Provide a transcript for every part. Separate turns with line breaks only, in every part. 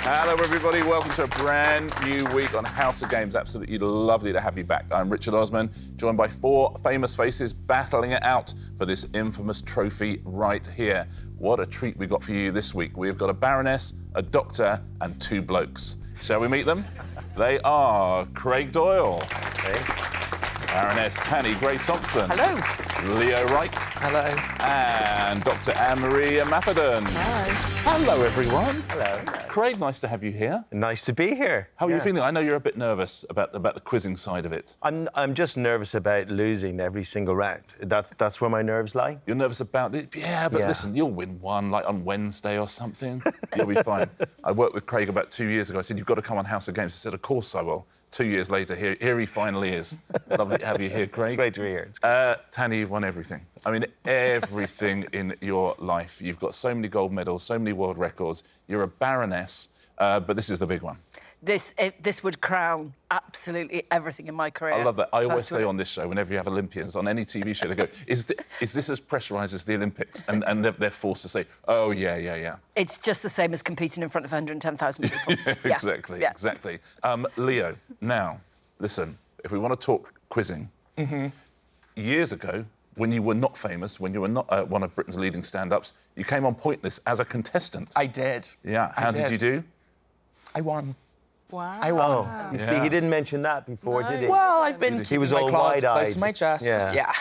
Hello, everybody. Welcome to a brand new week on House of Games. Absolutely lovely to have you back. I'm Richard Osman, joined by four famous faces battling it out for this infamous trophy right here. What a treat we got for you this week. We've got a Baroness, a Doctor, and two blokes. Shall we meet them? They are Craig Doyle.
Hey.
Baroness Tanni Grey-Thompson.
Hello.
Leo Wright.
Hello.
And Dr. Anne-Marie Imafidon.
Hi.
Hello, everyone.
Hello.
Craig, nice to have you here.
Nice to be here.
How are you feeling? I know you're a bit nervous about the quizzing side of it.
I'm just nervous about losing every single round. That's where my nerves lie.
You're nervous about it? Yeah, but listen, you'll win one, like on Wednesday or something. You'll be fine. I worked with Craig about 2 years ago. I said, you've got to come on House of Games. He said, of course I will. 2 years later, here he finally is. Lovely to have you here, Craig.
It's great to be here.
Tanni, you've won everything. I mean, everything in your life. You've got so many gold medals, so many world records. You're a Baroness, but this is the big one.
This would crown absolutely everything in my career.
I love that. I always say on this show, whenever you have Olympians on any TV show, they go, is this as pressurised as the Olympics? And they're forced to say, oh, yeah.
It's just the same as competing in front of 110,000 people.
Exactly. Leo, now, listen, if we want to talk quizzing, years ago, when you were not famous, when you were not one of Britain's leading stand-ups, you came on Pointless as a contestant.
I did.
Yeah. How did you do?
I won.
Wow.
I won.
Oh, you see, he didn't mention that before, did he?
Well, I've been
He
keeping
was
my
all
cards
wide-eyed.
close to my chest.
Yeah.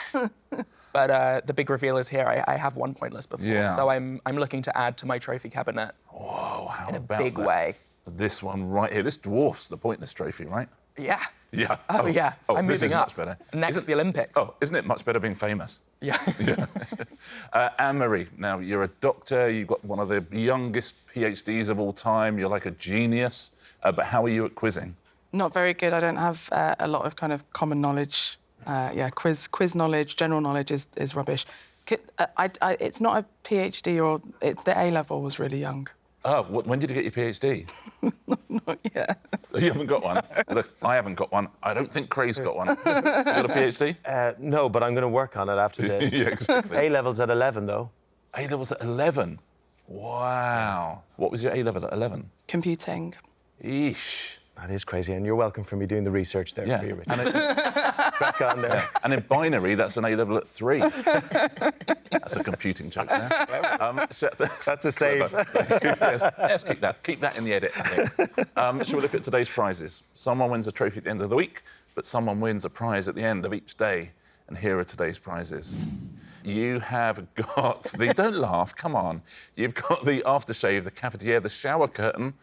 But the big reveal is here. I have won Pointless before,
Yeah.
so I'm looking to add to my trophy cabinet.
Whoa, how
In a
about
big
that?
way.
This one right here. This dwarfs the Pointless trophy, right?
Yeah.
Yeah.
Oh, yeah. I'm
this
moving
is
up.
much better.
Next to the Olympics.
Oh, isn't it much better being famous?
Yeah.
Anne-Marie, now, you're a doctor. You've got one of the youngest PhDs of all time. You're like a genius. But how are you at quizzing?
Not very good. I don't have a lot of kind of common knowledge. Quiz knowledge, general knowledge is rubbish. It's not a PhD or... It's the A-level was really young.
Oh, when did you get your PhD?
Not yet.
You haven't got one? Look, I haven't got one. I don't think Craig's got one. You got a PhD?
No, but I'm going to work on it after this.
Yeah, exactly.
A-level's at 11, though.
A-level's at 11? Wow. What was your A-level at 11?
Computing.
Eesh.
That is crazy, and you're welcome for me doing the research there for you, Richard.
And,
Back on there.
and in binary, that's an A-level at 3. That's a computing joke there.
That's a save.
Yes, keep that in the edit, I think. Shall we look at today's prizes? Someone wins a trophy at the end of the week, but someone wins a prize at the end of each day. And here are today's prizes. You have got the... Don't laugh, come on. You've got the aftershave, the cafetiere, the shower curtain,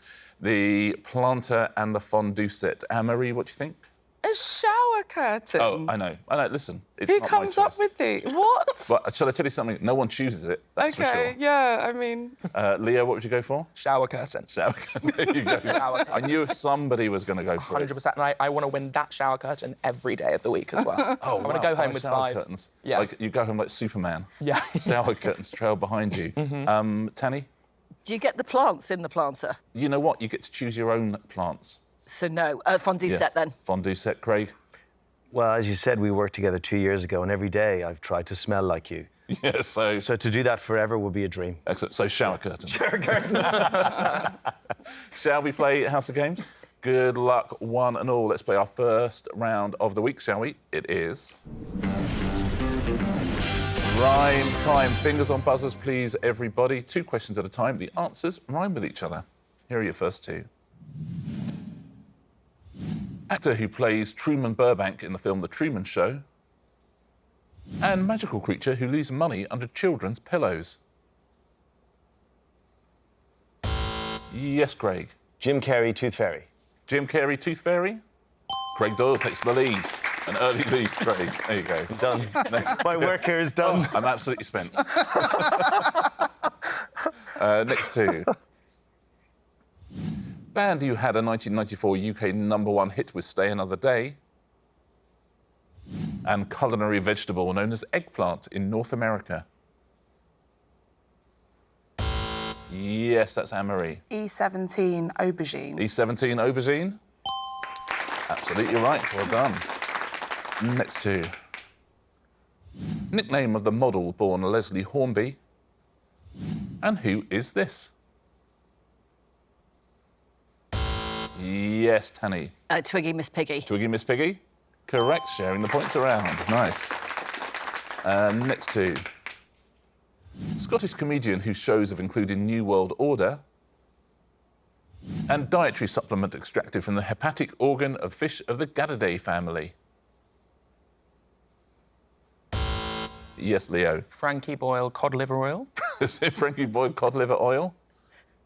the planter and the fondue set. Anne-Marie, what do you think?
A shower curtain?
Oh, I know. Listen, it's
Who
not my
comes up
choice.
with the... What?
But shall I tell you something? No one chooses it, that's for
OK,
sure.
yeah, I mean...
Leo, what would you go for?
Shower curtain.
Shower curtain. There you go.
Shower curtain.
I knew somebody was going to go for it.
100%. And I want to win that shower curtain every day of the week as well.
Oh,
I want to go home with
shower
5.
curtains.
Yeah.
Like, you go home like Superman.
Yeah.
Shower curtains trail behind you. Tanni?
Do you get the plants in the planter?
You know what? You get to choose your own plants.
So no. Fondue
Yes.
set then.
Fondue set, Craig?
Well, as you said, we worked together 2 years ago, and every day I've tried to smell like you.
Yeah, so
So to do that forever would be a dream.
excellent. So shower curtain. Shower curtain. Shall we play House of Games? Good luck, one and all. Let's play our first round of the week, shall we? It is... Rhyme time. Fingers on buzzers, please, everybody. 2 questions at a time. The answers rhyme with each other. Here are your first 2. Actor who plays Truman Burbank in the film The Truman Show, and magical creature who leaves money under children's pillows. Yes, Craig.
Jim Carrey, Tooth Fairy.
Jim Carrey, Tooth Fairy. Craig Doyle takes the lead. An early lead, Craig. There you go.
Done.
Next.
My work here is done.
I'm absolutely spent. Next 2. Band who had a 1994 UK #1 hit with Stay Another Day, and culinary vegetable known as eggplant in North America. Yes, that's Anne-Marie.
E17 aubergine.
E17 aubergine. Absolutely right. Well done. Next 2. Nickname of the model born Leslie Hornby. And who is this? Yes, Tanny.
Twiggy Miss Piggy.
Twiggy Miss Piggy? Correct, sharing the points around. Nice. Next two. Scottish comedian whose shows have included New World Order and dietary supplement extracted from the hepatic organ of fish of the Gaddidae family. Yes, Leo.
Frankie Boyle cod liver oil.
Is it Frankie Boyle cod liver oil?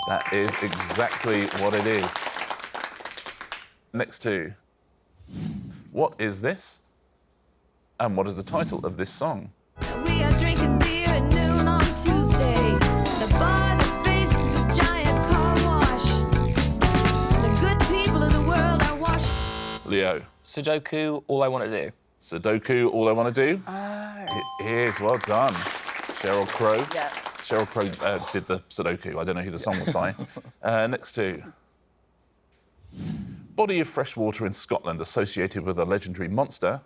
That is exactly what it is. Next two. What is this? And what is the title of this song?
We are drinking beer at noon on Tuesday. The bar that faces a giant car wash. The good people of the world are washed.
Leo.
Sudoku, all I want to do.
Sudoku, all I want to do.
Oh.
It is, well done. Sheryl Crow.
Yeah.
Sheryl Crow did the Sudoku. I don't know who the song was by. Next two. Body of fresh water in Scotland associated with a legendary monster.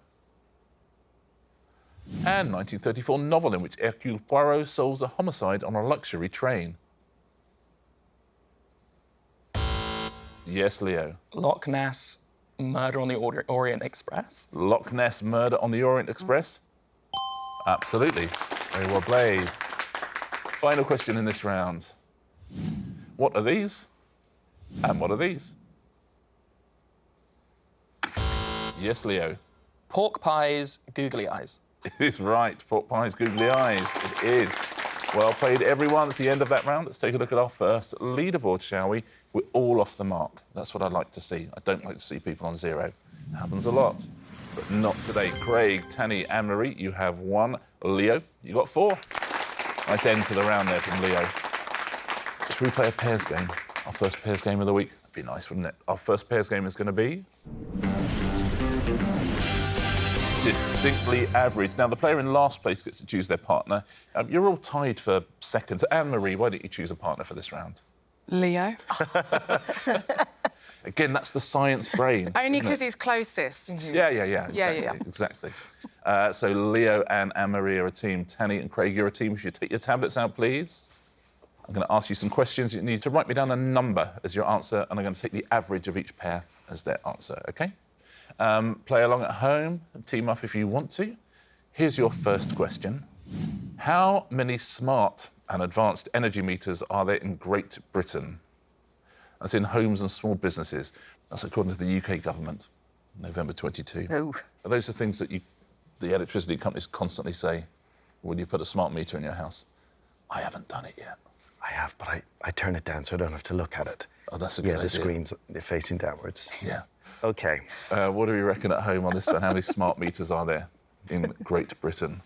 And 1934 novel in which Hercule Poirot solves a homicide on a luxury train. Yes, Leo.
Loch Ness, Murder on the Orient Express.
Loch Ness Murder on the Orient Express? Absolutely. Very well played. Final question in this round. What are these? And what are these? Yes, Leo.
Pork pies, googly eyes.
It is right. Pork pies, googly eyes. It is. Well played, everyone. It's the end of that round. Let's take a look at our first leaderboard, shall we? We're all off the mark. That's what I like to see. I don't like to see people on zero. It happens a lot, but not today. Craig, Tanny, Anne-Marie, you have 1. Leo, you got 4. Nice end to the round there from Leo. Should we play a pairs game? Our first pairs game of the week? That'd be nice, wouldn't it? Our first pairs game is going to be Distinctly Average. Now, the player in last place gets to choose their partner. You're all tied for second. Anne-Marie, why don't you choose a partner for this round?
Leo.
Again, that's the science brain.
Only
isn't
because
it?
he's closest.
Yeah.
Yeah.
Exactly. So Leo and Anne-Marie are a team. Tanny and Craig, you're a team. If you take your tablets out, please. I'm going to ask you some questions. You need to write me down a number as your answer, and I'm going to take the average of each pair as their answer, OK? Play along at home and team up if you want to. Here's your first question. How many smart and advanced energy meters are there in Great Britain? That's in homes and small businesses. That's according to the UK government, November 22.
Oh.
Are those the things that the electricity companies constantly say when you put a smart meter in your house? I haven't done it yet.
I have, but I turn it down so I don't have to look at it.
Oh, that's a good
Yeah,
idea.
the screen's facing downwards.
Yeah.
OK.
What do we reckon at home on this one? How many smart meters are there in Great Britain?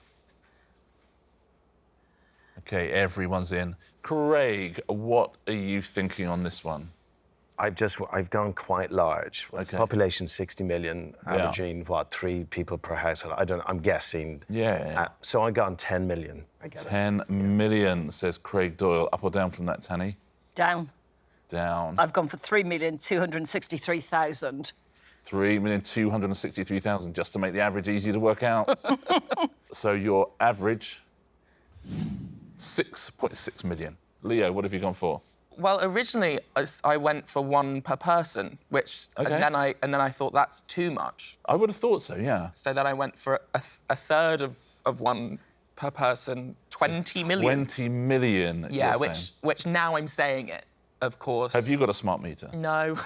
OK, everyone's in. Craig, what are you thinking on this one?
I've gone quite large. What's the
Okay.
population? 60 million,
Yeah.
averaging, 3 people per household? I'm guessing.
Yeah.
So I've gone 10 million. I get it.
10 million, says Craig Doyle. Up or down from that, Tanny?
Down.
Down.
I've gone for 3,263,000.
3,263,000, just to make the average easy to work out. So your average, 6.6 million. Leo, what have you gone for?
Well, originally I went for 1 per person, which
Okay.
and then I thought that's too much.
I would have thought so, yeah.
So then I went for a third of 1 per person, 20 million.
20 million.
Yeah,
you're saying.
which now I'm saying it, of course.
Have you got a smart meter?
No.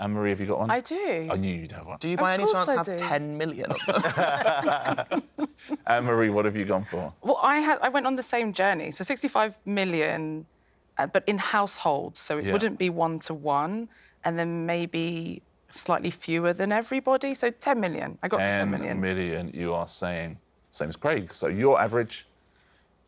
Anne-Marie, have you got one?
I do.
I knew you'd have one.
Do you by any
course
chance
I
have
do.
10 million of them?
Anne-Marie, what have you gone for?
Well, I went on the same journey. So 65 million, but in households. So it
Yeah.
wouldn't be 1-to-1, and then maybe slightly fewer than everybody. So 10 million. I got to 10 million.
10 million, you are saying. Same as Craig. So your average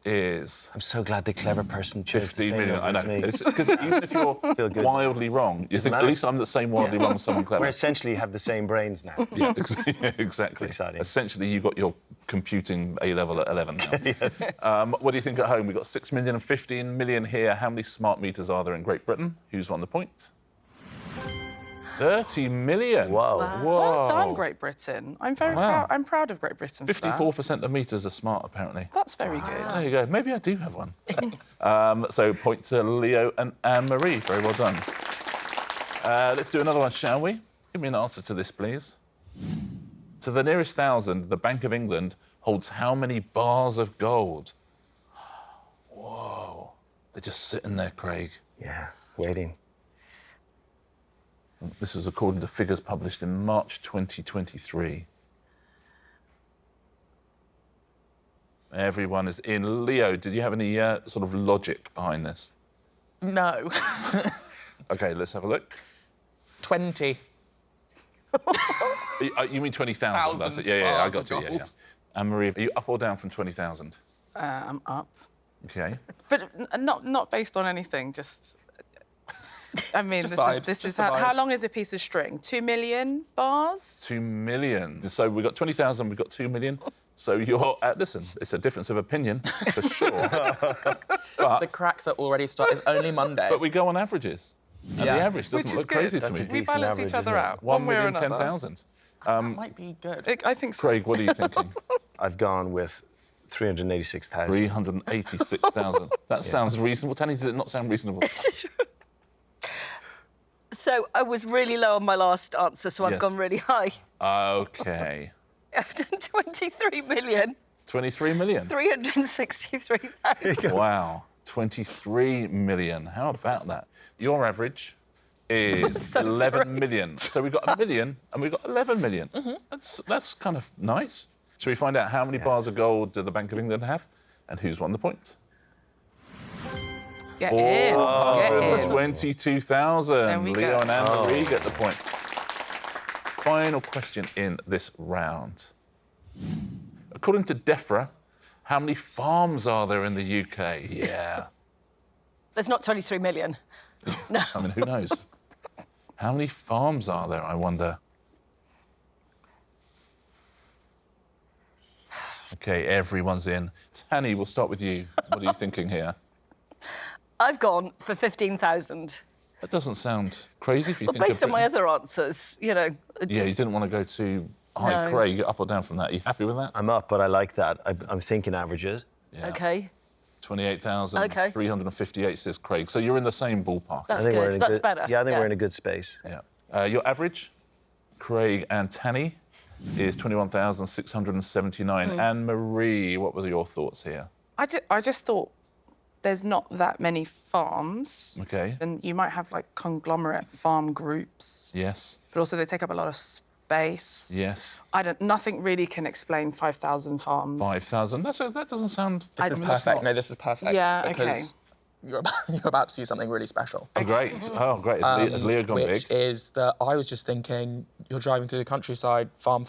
is
I'm so glad the clever person chose
50
the same
million. I
number
know.
as me.
Because even if you're
good.
wildly wrong, you think, at
matter.
least I'm the same wildly wrong as someone clever.
We essentially have the same brains now.
Yeah, exactly.
exciting.
Essentially, you got your computing A-level at 11 now. What do you think at home? We've got 6 million and 15 million here. How many smart meters are there in Great Britain? Who's won the point? 30 million.
Whoa.
Whoa.
Well done, Great Britain. I'm very
Wow.
proud. I'm proud of Great Britain. for that.
54% of meters are smart, apparently.
That's very good.
There you go. Maybe I do have one. So point to Leo and Anne-Marie. Very well done. Let's do another one, shall we? Give me an answer to this, please. To the nearest 1,000, the Bank of England holds how many bars of gold? Whoa. They're just sitting there, Craig.
Yeah, waiting.
This was according to figures published in March 2023. Everyone is in. Leo, did you have any sort of logic behind this?
No.
OK, let's have a look.
20.
You mean 20,000? That's it. Yeah, I got it. Yeah, yeah. Anne-Marie, are you up or down from 20,000?
I'm up.
OK.
But not based on anything, just... I mean,
Just
this
vibes,
is, this
just
is
the
how
vibe.
long is a piece of string? 2 million bars?
2 million. So we've got 20,000, we've got 2 million. So you're, listen, it's a difference of opinion, for sure.
The cracks are already started. It's only Monday.
But we go on averages. And
Yeah.
the average
Which
doesn't
is
look
good.
crazy to
That's
me.
a
We
decent
balance
average,
each other
isn't it?
out. One way or another.
1,010,000.
that might be good.
I think so.
Craig, what are you thinking?
I've gone with 386,000.
386,000. That sounds reasonable. Tanny, does it not sound reasonable?
So I was really low on my last answer, so I've
Yes.
gone really high.
OK.
I've done 23 million,
23 million.
363,000.
Wow. 23 million. How about that? Your average is
So
11
sorry.
million. So we've got a million and we've got 11 million. That's kind of nice. Shall we find out how many bars of gold do the Bank of England have and who's won the points?
Get in. Get in.
22,000.
There we
Leo
go.
and Anne-Marie get the point. Final question in this round. According to DEFRA, how many farms are there in the UK? Yeah.
There's not 23 million.
I mean, who knows? How many farms are there, I wonder? OK, everyone's in. Tanny, we'll start with you. What are you thinking here?
I've gone for 15,000.
That doesn't sound crazy if you
Well,
think
based
of
on my
Britain.
other answers, you know.
Yeah, you didn't want to go too high.
No.
Craig, up or down from that? Are you happy with that?
I'm up, but I like that. I'm thinking averages.
Yeah.
OK,
28,358 says Craig. So you're in the same ballpark.
that's
I think we're
good.
in a
That's
good,
better.
Yeah, I think we're in a good space.
Yeah. Your average, Craig and Tanny, is 21,679. Anne-Marie, what were your thoughts here?
I just thought there's not that many farms.
OK.
And you might have like conglomerate farm groups,
Yes.
but also they take up a lot of space.
Yes.
Nothing really can explain 5,000 farms.
5,000. That doesn't sound...
This is perfect. No, this is perfect.
Yeah,
because
okay.
you're about to see something really special.
Oh, great. Oh, great. Has Leo gone
Which
big?
is that I was just thinking, you're driving through the countryside, farm.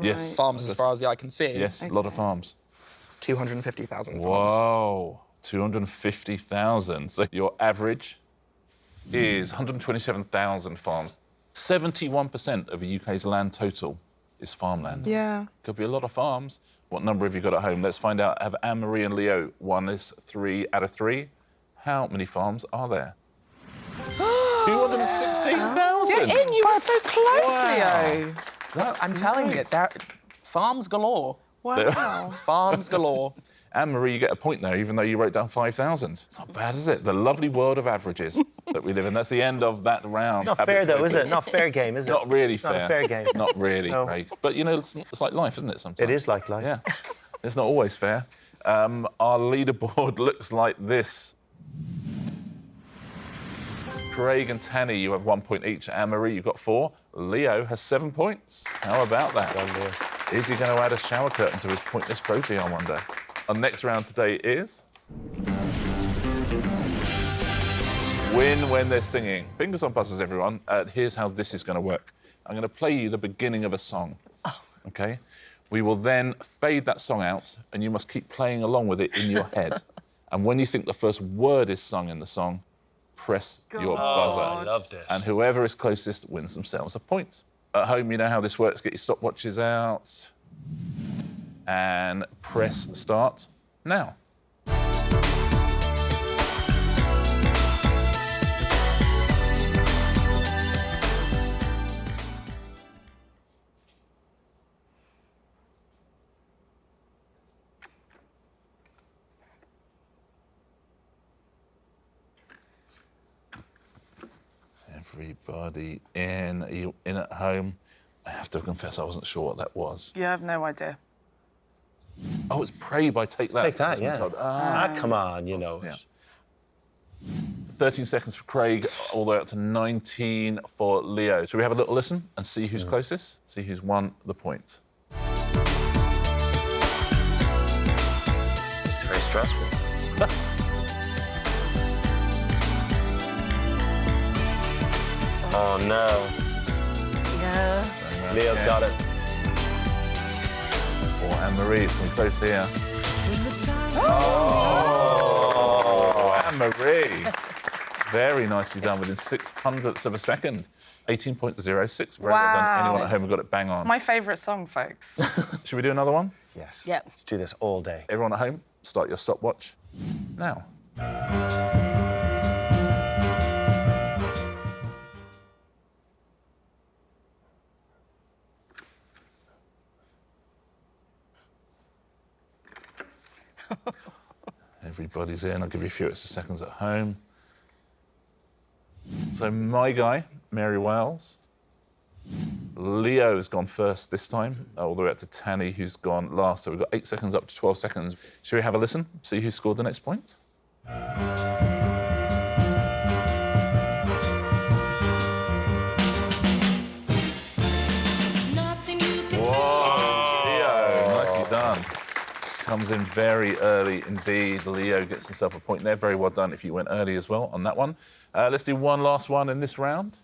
Yes.
Farms as far as the eye can see.
Yes, a lot of farms.
250,000 farms.
Whoa. 250,000. So your average is 127,000 farms. 71% of the UK's land total is farmland.
Yeah.
Could be a lot of farms. What number have you got at home? Let's find out. Have Anne-Marie and Leo won this 3 out of 3? How many farms are there? 216,000.
Get in, you were so close,
Wow.
Leo.
That's
I'm telling you,
great.
there, farms galore.
Wow.
Farms galore.
Anne-Marie, you get a point there, even though you wrote down 5,000. It's not bad, is it? The lovely world of averages that we live in. That's the end of that round.
Not
Happy
fair, though, is
Smokers.
it? Not fair game, is it?
Not really fair.
Not a fair game.
Not really,
No.
Craig. But, you know, it's like life, isn't it, sometimes?
It is like life.
Yeah. It's not always fair. Our leaderboard looks like this. Craig and Tanny, you have 1 point each. Anne-Marie, you've got 4. Leo has 7 points. How about that? Is he going to add a shower curtain to his pointless trophy, I wonder? Our next round today is... Win when they're singing. Fingers on buzzers, everyone. Here's how this is going to work. I'm going to play you the beginning of a song. OK? We will then fade that song out, and you must keep playing along with it in your head. And when you think the first word is sung in the song, press your buzzer.
I love this.
And whoever is closest wins themselves a point. At home, you know how this works. Get your stopwatches out and press start now. Everybody in. Are you in at home? I have to confess, I wasn't sure what that was.
Yeah, I have no idea.
Oh, it's Pray by Take That.
Take That,
That's been
yeah.
told.
Come on, you know.
Yeah. 13 seconds for Craig, all the way up to 19 for Leo. Should we have a little listen and see who's closest? See who's won the point.
It's very stressful. Oh, no.
Yeah.
Leo's got it.
Or Anne-Marie, something close here. Oh, Anne-Marie. Very nicely done, within 600ths of a second. 18.06, very well done.
Wow.
Anyone at home who got it bang on.
My favourite song, folks.
Should we do another one?
Yes.
Yep.
Let's do this all day.
Everyone at home, start your stopwatch now. Everybody's in. I'll give you a few extra seconds at home. So my guy, Mary Wales. Leo's gone first this time, all the way up to Tanny, who's gone last. So we've got 8 seconds up to 12 seconds. Should we have a listen, see who scored the next point? Whoa, Leo, nicely done. Comes in very early indeed. Leo gets himself a point there. Very well done if you went early as well on that one. Let's do one last one in this round.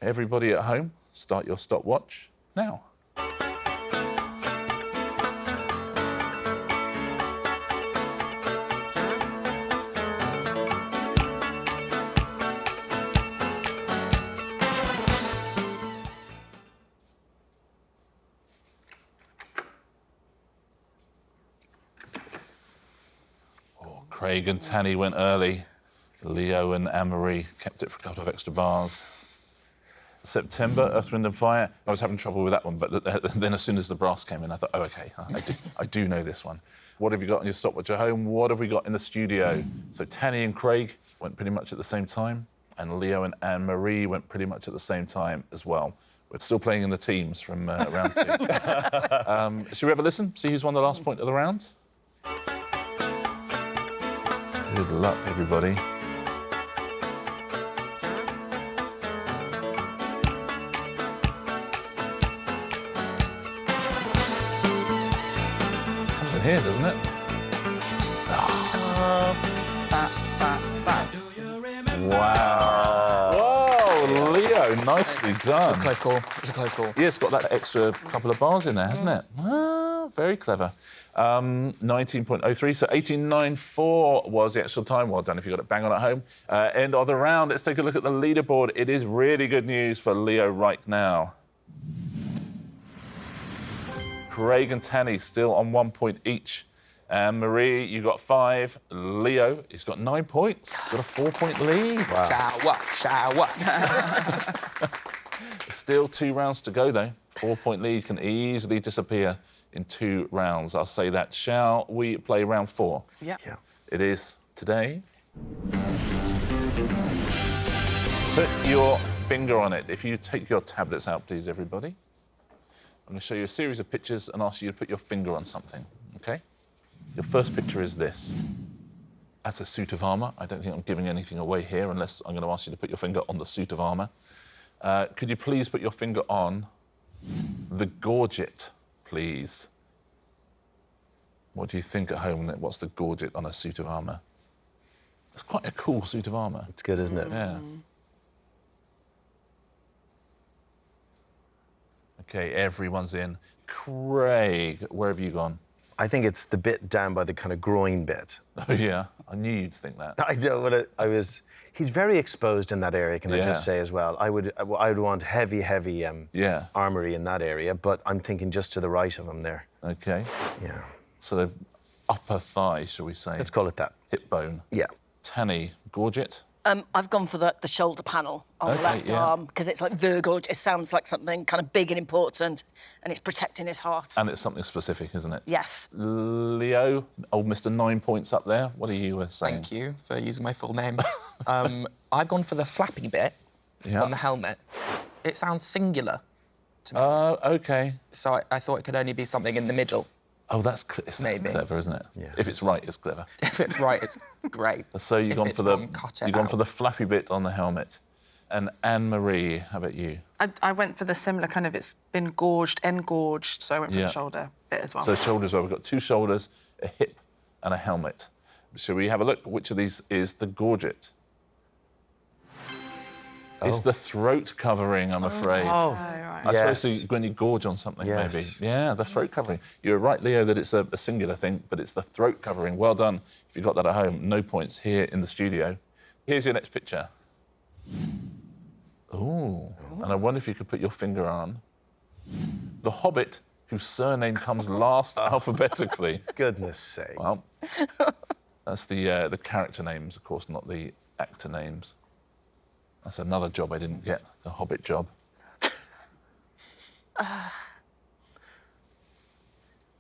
Everybody at home, start your stopwatch now. Craig and Tanny went early. Leo and Anne-Marie kept it for a couple of extra bars. September, Earth, Wind and Fire. I was having trouble with that one, but then as soon as the brass came in, I thought, oh, OK, I do know this one. What have you got on your stopwatch at home? What have we got in the studio? So Tanny and Craig went pretty much at the same time, and Leo and Anne-Marie went pretty much at the same time as well. We're still playing in the teams from round 2. Should we have a listen, see who's won the last point of the round? Good luck, everybody. Comes in here, doesn't it? Wow. Whoa, Leo, nicely done.
Close call. It's a close call.
Yeah, it's got that extra couple of bars in there, hasn't it? Ah, very clever. 19.03, so 18.94 was the actual time. Well done if you got it bang on at home. End of the round. Let's take a look at the leaderboard. It is really good news for Leo right now. Craig and Tanny still on 1 point each. Marie, you got 5. Leo, he's got 9 points. Got a 4-point lead.
Shower, shower.
Still 2 rounds to go, though. 4-point lead can easily disappear in 2 rounds. I'll say that. Shall we play round 4?
Yeah.
It is today. Put your finger on it. If you take your tablets out, please, everybody. I'm going to show you a series of pictures and ask you to put your finger on something, OK? Your first picture is this. That's a suit of armour. I don't think I'm giving anything away here unless I'm going to ask you to put your finger on the suit of armour. Could you please put your finger on the gorget, please? What do you think at home? What's the gorget on a suit of armour? It's quite a cool suit of armour.
It's good, isn't it?
Yeah. OK, everyone's in. Craig, where have you gone?
I think it's the bit down by the kind of groin bit.
Oh, yeah. I knew you'd think that.
I know what I was. He's very exposed in that area, can I just say as well. I would want heavy armoury in that area, but I'm thinking just to the right of him there.
OK.
Yeah.
Sort of upper thigh, shall we say?
Let's call it that.
Hip bone.
Yeah.
Tanny, gorget.
I've gone for the shoulder panel on the
Okay,
left
yeah.
arm because it's like the gorge. It sounds like something kind of big and important, and it's protecting his heart.
And it's something specific, isn't it?
Yes.
Leo, old Mr. 9 points up there. What are you saying?
Thank you for using my full name. I've gone for the flappy bit
Yeah.
on the helmet, it sounds singular.
OK.
So I thought it could only be something in the middle.
Oh, that's
Maybe.
clever, isn't it?
Yeah.
If it's right, it's clever.
If it's right, it's great.
So you've
If
gone
it's
for the
wrong, cut it
you've gone
out.
for the flappy bit on the helmet. And Anne-Marie, how about you?
I went for the similar kind of, it's been engorged, so I went for
Yeah.
the shoulder bit as well.
So shoulders, well, we've got 2 shoulders, a hip, and a helmet. Shall we have a look? Which of these is the gorget? It's the throat covering, I'm afraid.
Oh,
right.
I suppose
yes.
when you gorge on something,
Yes.
maybe. Yeah, the throat covering. You're right, Leo, that it's a singular thing, but it's the throat covering. Well done. If you got that at home, no points here in the studio. Here's your next picture. Ooh. And I wonder if you could put your finger on the Hobbit, whose surname comes last alphabetically.
goodness sake.
Well, that's the character names, of course, not the actor names. That's another job I didn't get, the Hobbit job.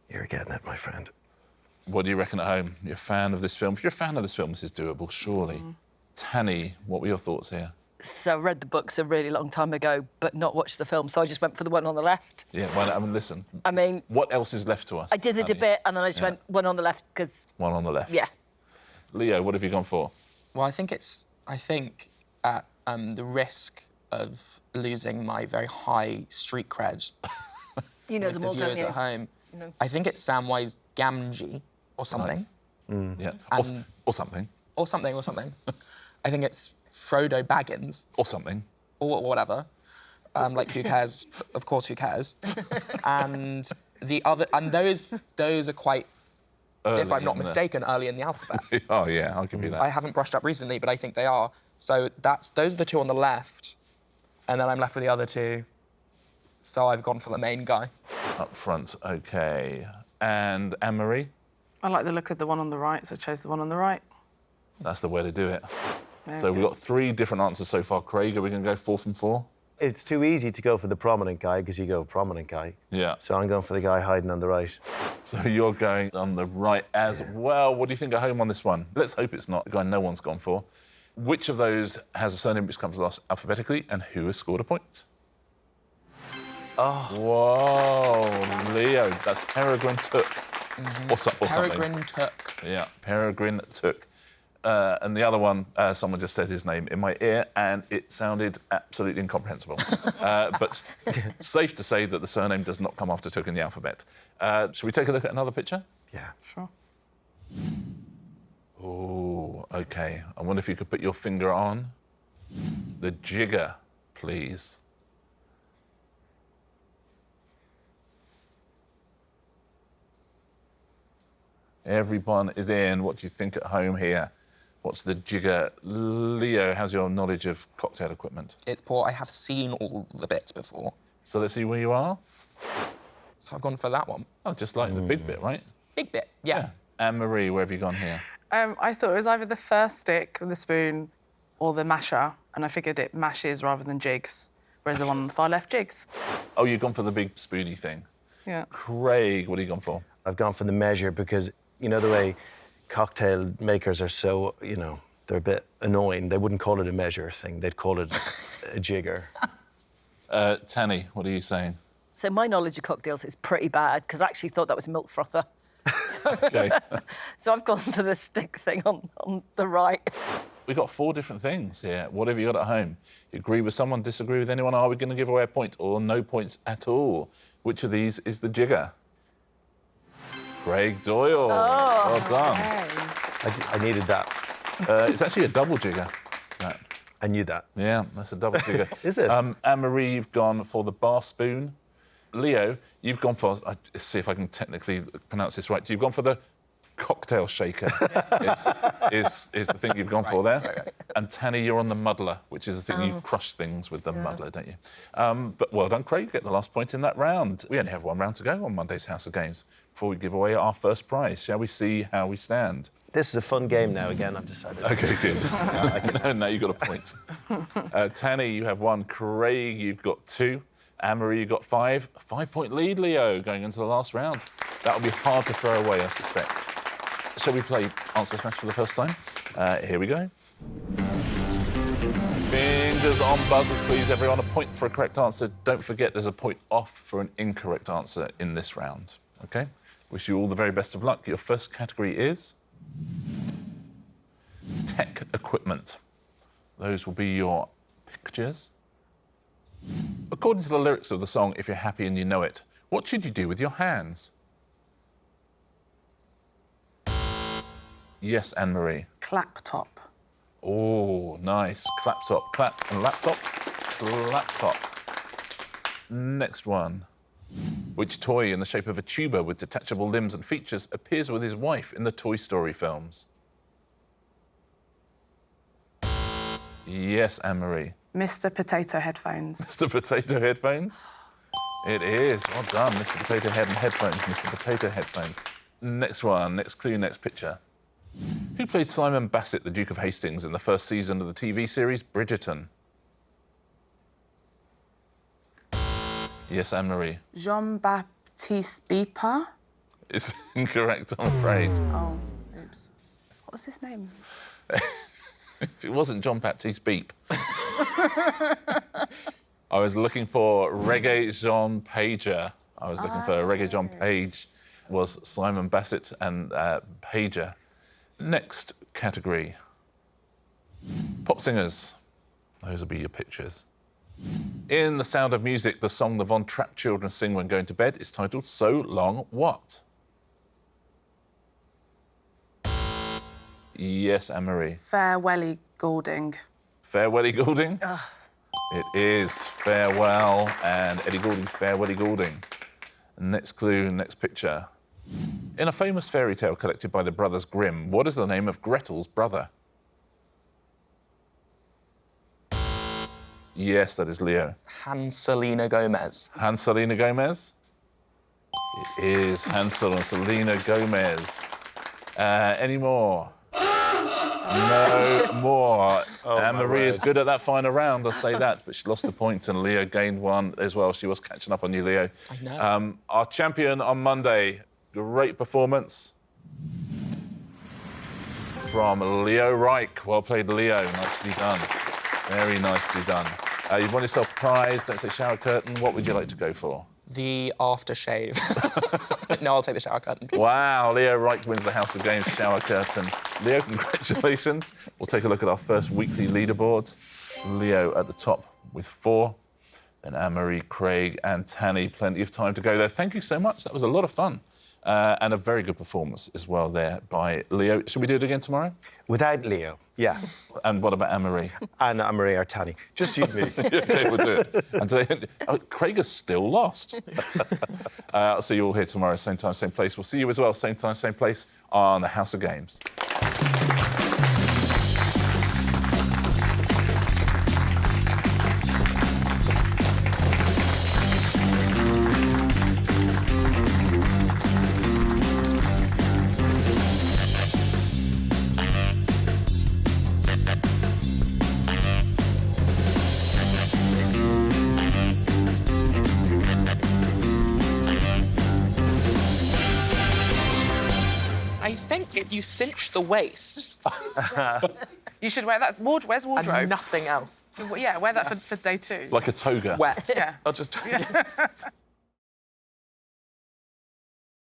You're getting it, my friend.
What do you reckon at home? You're a fan of this film? If you're a fan of this film, this is doable, surely. Tanny, what were your thoughts here?
So I read the books a really long time ago, but not watched the film, so I just went for the one on the left.
Yeah, well, I mean, listen.
I mean,
What else is left to us?
I did the
Tanny?
debate, and then I just
Yeah.
went one on the left because,
One on the left.
yeah.
Leo, what have you gone for?
Well, I think at the risk of losing my very high street cred
You know
with
them
the
all, don't
viewers
you?
at home, I think it's Samwise Gamgee or something.
Yeah.
And-
Or something.
Or something. I think it's Frodo Baggins
Or something.
or whatever. Like, who cares? Of course, who cares? And those are quite,
Early
if I'm not
in the-
mistaken, early in the alphabet.
Oh, yeah, I'll give you that.
I haven't brushed up recently, but I think they are. So those are the 2 on the left, and then I'm left with the other 2. So I've gone for the main guy.
Up front, OK. And Anne-Marie?
I like the look of the one on the right, so I chose the one on the right.
That's the way to do it.
There
So
we
we've
go.
got 3 different answers so far. Craig, are we going to go 4 from 4?
It's too easy to go for the prominent guy because you go prominent guy.
Yeah.
So I'm going for the guy hiding on the right.
So you're going on the right as well. What do you think at home on this one? Let's hope it's not the guy no one's gone for. Which of those has a surname which comes last alphabetically, and who has scored a point?
Oh.
Whoa, Leo, that's Peregrine Took. Or something.
Peregrine Took.
Yeah, Peregrine Took. And the other one, someone just said his name in my ear, and it sounded absolutely incomprehensible. But safe to say that the surname does not come after Took in the alphabet. Shall we take a look at another picture?
Yeah.
Sure.
Oh, OK. I wonder if you could put your finger on the jigger, please. Everyone is in. What do you think at home here? What's the jigger? Leo, how's your knowledge of cocktail equipment?
It's poor. I have seen all the bits before,
So let's see where you are.
so I've gone for that one.
Oh, just like the big bit, right?
Big bit, yeah.
Anne-Marie, where have you gone here?
I thought it was either the first stick with the spoon or the masher, and I figured it mashes rather than jigs, whereas the one on the far left jigs.
Oh, you've gone for the big spoony thing.
Yeah.
Craig, what have you gone for?
I've gone for the measure because, you know, the way cocktail makers are so, you know, they're a bit annoying. They wouldn't call it a measure thing. They'd call it a jigger.
Tanny, what are you saying?
So my knowledge of cocktails is pretty bad because I actually thought that was a milk frother.
Okay.
So I've gone for the stick thing on the right.
We've got 4 different things here. What have you got at home? You agree with someone, disagree with anyone? Are we going to give away a point or no points at all? Which of these is the jigger? Craig Doyle. Well done.
I needed that.
It's actually a double jigger. That.
I knew that.
Yeah, that's a double jigger.
Is it?
Anne-Marie, you've gone for the bar spoon. Leo, you've gone for, see if I can technically pronounce this right, you've gone for the cocktail shaker, is the thing you've gone for there.
Right.
And Tanny, you're on the muddler, which is the thing you crush things with the muddler, don't you? But well done, Craig, get the last point in that round. We only have 1 round to go on Monday's House of Games before we give away our first prize. Shall we see how we stand?
This is a fun game now again, I've decided.
OK, good. Now you've got a point. Tanny, you have 1. Craig, you've got 2. Anne-Marie, you've got 5. A 5-point lead, Leo, going into the last round. That'll be hard to throw away, I suspect. Shall we play Answer Smash for the first time? Here we go. Bingo! Soldiers on buzzers, please, everyone. A point for a correct answer. Don't forget there's a point off for an incorrect answer in this round. OK? Wish you all the very best of luck. Your first category is tech equipment. Those will be your pictures. According to the lyrics of the song, If You're Happy and You Know It, what should you do with your hands? Yes, Anne-Marie.
Claptop.
Oh, nice. Claptop. Clap and laptop. Laptop. Next one. Which toy in the shape of a tuba with detachable limbs and features appears with his wife in the Toy Story films? Yes, Anne-Marie.
Mr. Potato Headphones.
Mr. Potato Headphones? It is. Well done, Mr. Potato Head and Headphones, Mr. Potato Headphones. Next one, next clue, next picture. Who played Simon Bassett, the Duke of Hastings, in the first season of the TV series Bridgerton? Yes, Anne-Marie.
Jean-Baptiste Beeper.
It's incorrect, I'm afraid.
Oh, oops. What was his name?
It wasn't John Baptiste Beep. I was looking for Reggae Jean Pager. I was looking for Reggae John Page. Was Simon Bassett and Pager. Next category. Pop singers. Those will be your pictures. In The Sound of Music, the song the Von Trapp children sing when going to bed is titled So Long What? Yes, Anne-Marie.
Farewelly Goulding.
Farewell Goulding? It is Farewell and Ellie Goulding, Farewell Goulding. Next clue, next picture. In a famous fairy tale collected by the brothers Grimm, what is the name of Gretel's brother? Yes, that is Leo.
Hanselina Gomez.
Hanselina Gomez? It is Hansel and Selena Gomez. Any more? No more. Anne-Marie is good at that final round, I'll say that, but she lost a point and Leo gained one as well. She was catching up on you, Leo.
I know.
Our champion on Monday, great performance from Leo Reich. Well played, Leo. Nicely done. Very nicely done. You've won yourself a prize. Don't say shower curtain. What would you like to go for?
The aftershave. No, I'll take the shower curtain.
Wow, Leo Reich wins the House of Games shower curtain. Leo, congratulations. We'll take a look at our first weekly leaderboards. Leo at the top with 4. Then Anne-Marie, Craig and Tanny. Plenty of time to go there. Thank you so much. That was a lot of fun. And a very good performance as well there by Leo. Should we do it again tomorrow?
Without Leo, yeah.
And what about Anne-Marie?
And Anne-Marie or Tanny. Just you and me.
OK, we'll do it. And today, Craig has still lost. I'll see you all here tomorrow, same time, same place. We'll see you as well, same time, same place, on the House of Games.
I think if you cinch the waist,
You should wear that. Where's wardrobe?
and nothing else.
Yeah, wear that for day 2.
Like a toga.
Wet.
Yeah.
I'll just...